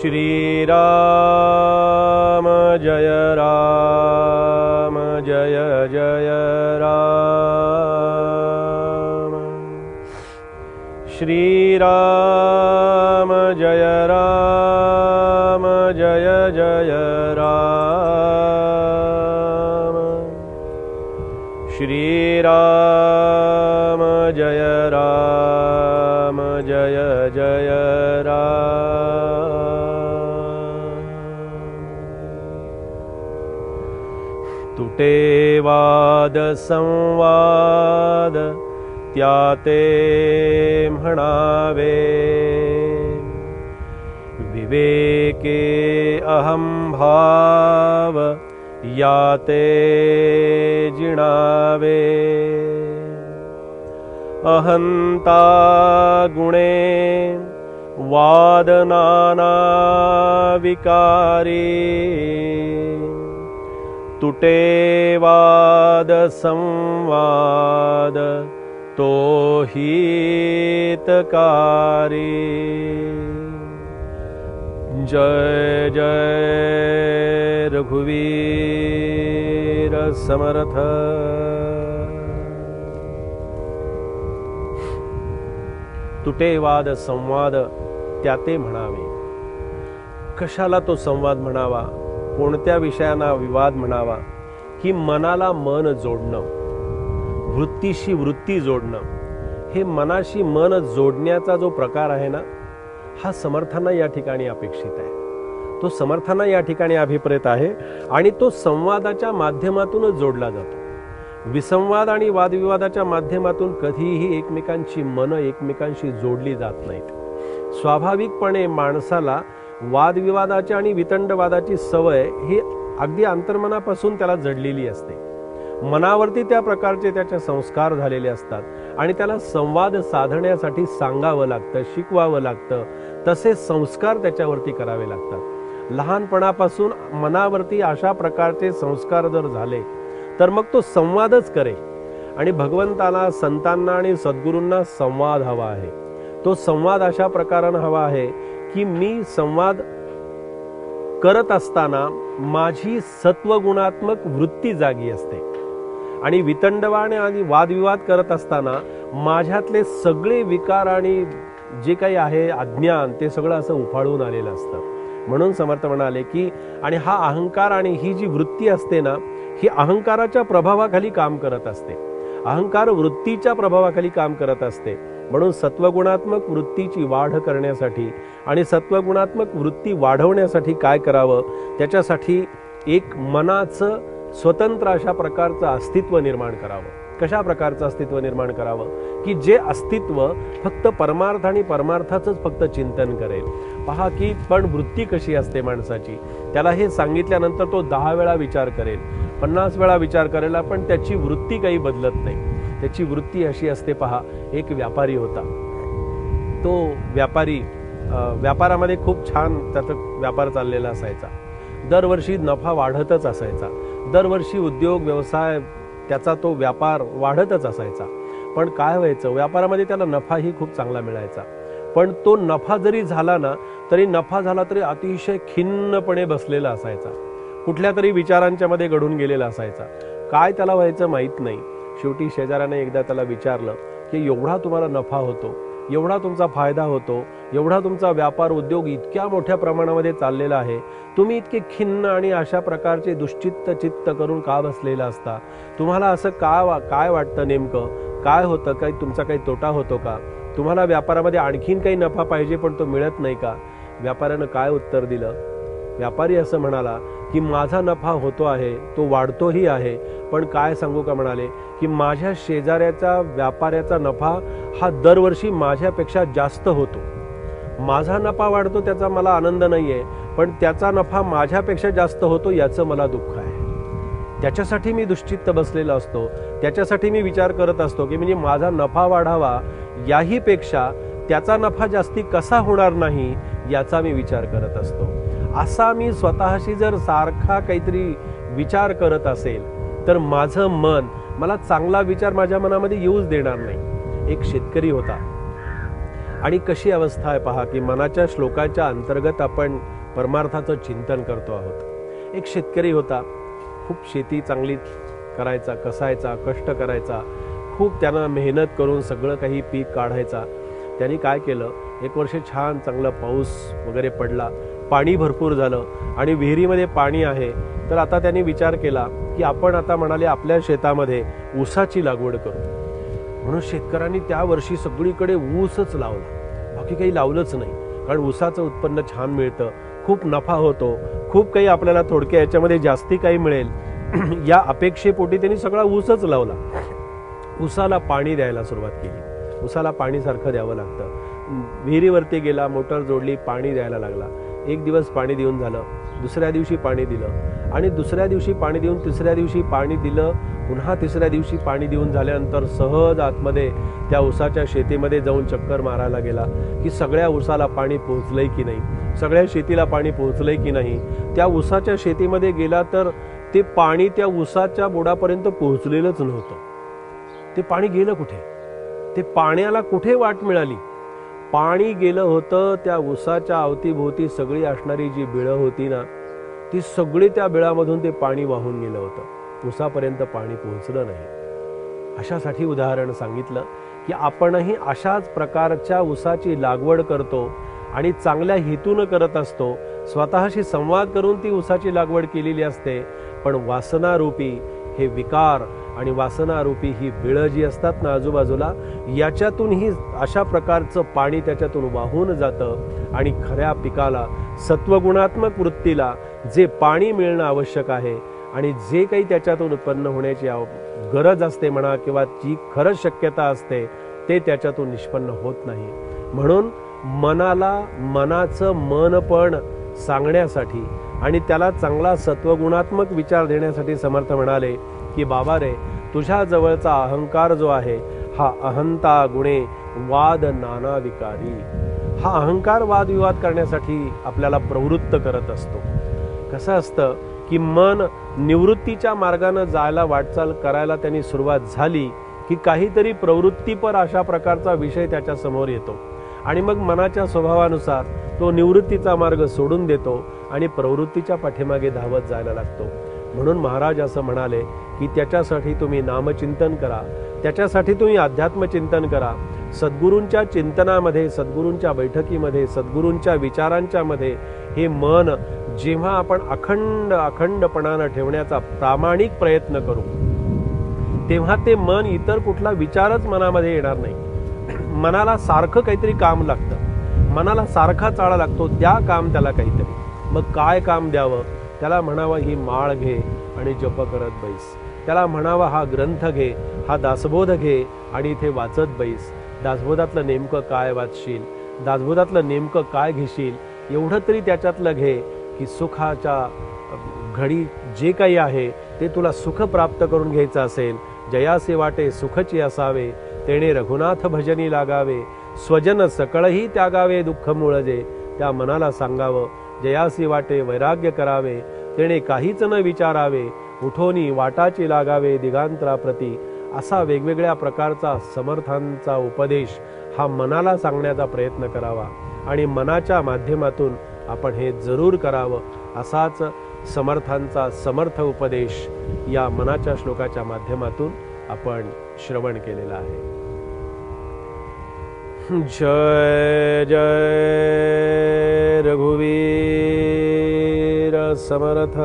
श्री राम जय राम जय जय राम। श्री राम जय राम जय जय राम। श्री राम जय राम जय जय राम। तुटे वाद संवाद त्याते म्हणावे, विवेके अहम भाव याते जिणावे। अहंता गुणे वाद नाना विकारी, तुटे वाद संवाद तो हितकारी। जय जय रघुवीर समर्थ। तुटे वाद संवाद त्याते म्हणावे। कशाला तो संवाद म्हणावा, कोणत्या विषयांना विवाद म्हणावा, की मनाला मन जोडणं, वृत्तीशी वृत्ती जोडणं, हे मनाशी मन जोडण्याचा जो प्रकार आहे ना, हा समर्थांना या ठिकाणी अपेक्षित आहे, तो समर्थांना या ठिकाणी अभिप्रेत आहे आणि तो संवादाच्या माध्यमातूनच जोडला जातो। विसंवाद आणि वादविवादाच्या माध्यमातून कधीही एकमेकांची मन एकमेकांशी जोडली जात नाहीत। स्वाभाविकपणे माणसाला वादविवादाची आणि वितंडवादाची सवय ही अगदी अंतर्मनापासून त्याला जडलेली असते। मनावरती त्या प्रकारचे त्याचे संस्कार झालेले असतात आणि त्याला संवाद साधण्यासाठी सांगावं लागतं, शिकवावं लागतं, तसे संस्कार त्याच्यावरती करावे लागतात। लहानपणापासून मनावरती अशा प्रकारचे संस्कार जर झाले तर मग तो संवादच करे। आणि भगवंताला, संतांना आणि सद्गुरूंना संवाद हवा आहे। तो संवाद अशा प्रकाराने हवा आहे की मी संवाद करत असताना माझी सत्वगुणात्मक वृत्ती जागी असते आणि वितंडवाद आणि वादविवाद करत असताना माझ्यातले सगळे विकार आणि जे काही आहे अज्ञान ते सगळं असं उफाळून आलेलं असतं। म्हणून समर्थ म्हणाले की आणि हा अहंकार आणि ही जी वृत्ती असते ना, ही अहंकाराच्या प्रभावाखाली काम करत असते, अहंकार वृत्तीच्या प्रभावाखाली काम करत असते। म्हणून सत्वगुणात्मक वृत्तीची वाढ करण्यासाठी आणि सत्वगुणात्मक वृत्ती वाढवण्यासाठी काय करावं, त्याच्यासाठी एक मनाचं स्वतंत्र अशा प्रकारचं अस्तित्व निर्माण करावं। कशा प्रकारचं अस्तित्व निर्माण करावं की जे अस्तित्व फक्त परमार्थ आणि परमार्थाचंच फक्त चिंतन करेल। पहा की पण वृत्ती कशी असते माणसाची, त्याला हे सांगितल्यानंतर तो 10 वेळा विचार करेल, 50 वेळा विचार करेल, पण त्याची वृत्ती काही बदलत नाही। त्याची वृत्ती अशी असते। पहा, एक व्यापारी होता, तो व्यापारी व्यापारामध्ये खूप छान त्याचा व्यापार चाललेला असायचा, दरवर्षी नफा वाढतच असायचा, दरवर्षी उद्योग व्यवसाय त्याचा तो व्यापार वाढतच असायचा। पण काय व्हायचं, व्यापारामध्ये त्याला नफाही खूप चांगला मिळायचा, पण तो नफा जरी झाला ना तरी नफा झाला तरी अतिशय खिन्नपणे बसलेला असायचा, कुठल्या तरी विचारांच्या मध्ये गढून गेलेला असायचा। काय त्याला व्हायचं माहीत नाही। शेवटी शेजाऱ्याने एकदा त्याला विचारलं की एवढा तुम्हाला नफा होतो, एवढा तुमचा फायदा होतो, एवढा तुमचा व्यापार उद्योग इतक्या मोठ्या प्रमाणामध्ये चाललेला आहे, तुम्ही इतके खिन्न आणि अशा प्रकारचे दुश्चित्त चित्त करून का बसलेला असता? तुम्हाला असं काय वाटतं, नेमकं काय होतं, काही तुमचा काही तोटा होतो का? तुम्हाला व्यापारामध्ये आणखीन काही नफा पाहिजे पण तो मिळत नाही का? व्यापाऱ्यानं काय उत्तर दिलं? व्यापारी असं म्हणाला की माझा नफा होतो आहे, तो वाढतोही आहे, पण काय सांगू का म्हणाले की माझ्या शेजाऱ्याचा व्यापाऱ्याचा नफा हा दरवर्षी माझ्यापेक्षा जास्त होतो। माझा नफा वाढतो त्याचा मला आनंद नाहीये, पण त्याचा नफा माझ्यापेक्षा जास्त होतो याचं मला दुःख आहे। त्याच्यासाठी मी दुश्चित्त बसलेला असतो, त्याच्यासाठी मी विचार करत असतो की म्हणजे माझा नफा वाढावा, याही पेक्षा त्याचा नफा जास्ती कसा होणार नाही याचा मी विचार करत असतो। असा मी स्वतःशी जर सारखा काहीतरी विचार करत असेल तर माझं मन मला चांगला विचार माझ्या मनामध्ये येऊच देणार नाही। एक शेतकरी होता आणि कशी अवस्था आहे पहा की मनाच्या श्लोकाच्या अंतर्गत आपण परमार्थाचं चिंतन करतो आहोत। एक शेतकरी होता, खूप शेती चांगली करायचा, कसायचा, कष्ट करायचा, खूप त्यानं मेहनत करून सगळं काही पीक काढायचा। त्यांनी काय केलं, एक वर्ष छान चांगला पाऊस वगैरे पडला, पाणी भरपूर झालं आणि विहिरीमध्ये पाणी आहे। तर आता त्यांनी विचार केला की आपण आता म्हणाले आपल्या शेतामध्ये ऊसाची लागवड करू। म्हणून शेतकऱ्यांनी त्या वर्षी सगळीकडे ऊसच लावला, बाकी काही लावलंच नाही, कारण ऊसाचं उत्पन्न छान मिळतं, खूप नफा होतो, खूप काही आपल्याला थोडक्या याच्यामध्ये जास्ती काही मिळेल या अपेक्षेपोटी त्यांनी सगळा ऊसच लावला। ऊसाला पाणी द्यायला सुरुवात केली, ऊसाला पाणी सारखं द्यावं लागतं। विहिरीवरती गेला, मोटर जोडली, पाणी द्यायला लागला। एक दिवस पाणी देऊन झालं, दुसऱ्या दिवशी पाणी दिलं आणि दुसऱ्या दिवशी पाणी देऊन तिसऱ्या दिवशी पाणी दिलं, पुन्हा तिसऱ्या दिवशी पाणी देऊन झाल्यानंतर सहज आतमध्ये त्या ऊसाच्या शेतीमध्ये जाऊन चक्कर मारायला गेला की सगळ्या ऊसाला पाणी पोहोचलंय की नाही, सगळ्या शेतीला पाणी पोहोचलंय की नाही। त्या ऊसाच्या शेतीमध्ये गेला तर ते पाणी त्या ऊसाच्या बुडापर्यंत पोहोचलेलंच नव्हतं। ते पाणी गेलं कुठे? ते पाण्याला कुठे वाट मिळाली? पाणी गेलं होतं त्या ऊसाच्या अवतीभोवती सगळी असणारी जी बिळं होती ना, ती सगळी त्या बिळामधून ते पाणी वाहून गेलं होतं, ऊसापर्यंत पाणी पोहोचलं नाही। अशासाठी उदाहरण सांगितलं की आपणही अशाच प्रकारच्या ऊसाची लागवड करतो आणि चांगल्या हेतून करत असतो, स्वतःशी संवाद करून ती ऊसाची लागवड केलेली असते, पण वासनारूपी हे विकार आणि वासनारूपी ही बिळं जी असतात ना आजूबाजूला, याच्यातून ही अशा प्रकारचं पाणी त्याच्यातून वाहून जातं आणि खऱ्या पिकाला, सत्वगुणात्मक वृत्तीला जे पाणी मिळणं आवश्यक आहे आणि जे काही त्याच्यातून उत्पन्न होण्याची गरज असते म्हणा किंवा जी खरंच शक्यता असते, ते त्याच्यातून निष्पन्न होत नाही। म्हणून मनाला मनाचं मनपण सांगण्यासाठी आणि त्याला चांगला सत्वगुणात्मक विचार देण्यासाठी समर्थ म्हणाले की बाबा रे, तुझ्या जवळचा अहंकार जो आहे, हा अहंता गुणे वाद नाना विकारी, हा अहंकार वादविवाद करण्यासाठी आपल्याला प्रवृत्त करत असतो। कसं असतं की मन निवृत्तीच्या मार्गाने जायला वाटचाल करायला त्यांनी सुरुवात झाली की काहीतरी प्रवृत्तीपर अशा प्रकारचा विषय त्याच्या समोर येतो आणि मग मनाच्या स्वभावानुसार तो निवृत्तीचा मार्ग सोडून देतो आणि प्रवृत्तीच्या पाठीमागे धावत जायला लागतो। म्हणून महाराज असं म्हणाले की त्याच्यासाठी तुम्ही नामचिंतन करा, त्याच्यासाठी तुम्ही अध्यात्मचिंतन करा। सद्गुरूंच्या चिंतनामध्ये, सद्गुरूंच्या बैठकीमध्ये, सद्गुरूंच्या विचारांच्या मध्ये हे मन जेव्हा आपण अखंडपणानं ठेवण्याचा प्रामाणिक प्रयत्न करू, तेव्हा ते मन इतर कुठला विचारच मनामध्ये येणार नाही। मनाला सारखं काहीतरी काम लागतं, मनाला सारखा चाळा लागतो, द्या काम त्याला काहीतरी। मग काय काम द्यावं? त्याला म्हणावं ही माळ घे आणि जप करत बैस, त्याला म्हणावा हा ग्रंथ घे, हा दासबोध घे आणि इथे वाचत बैस। दासबोधातलं नेमकं काय वाचशील, दासबोधातलं नेमकं काय घेशील, एवढं तरी त्याच्यातलं घे की सुखाच्या घडी जे काही आहे ते तुला सुख प्राप्त करून घ्यायचं असेल, जयासे वाटे सुखची असावे, तेणे रघुनाथ भजनी लागावे, स्वजन सकळही त्यागावे दुःख मुळजे, त्या मनाला सांगावं जयासी वाटे वैराग्य करावे, तेणे काहीच न विचारावे, उठोनी वाटाची लागावे दिगांतराप्रती। असा वेगवेगळ्या प्रकारचा समर्थांचा उपदेश हा मनाला सांगण्याचा प्रयत्न करावा आणि मनाच्या माध्यमातून आपण हे जरूर करावं। असाच समर्थांचा समर्थ उपदेश या मनाच्या श्लोकाच्या माध्यमातून आपण श्रवण केलेला आहे। जय जय रघुवीर समर्थ।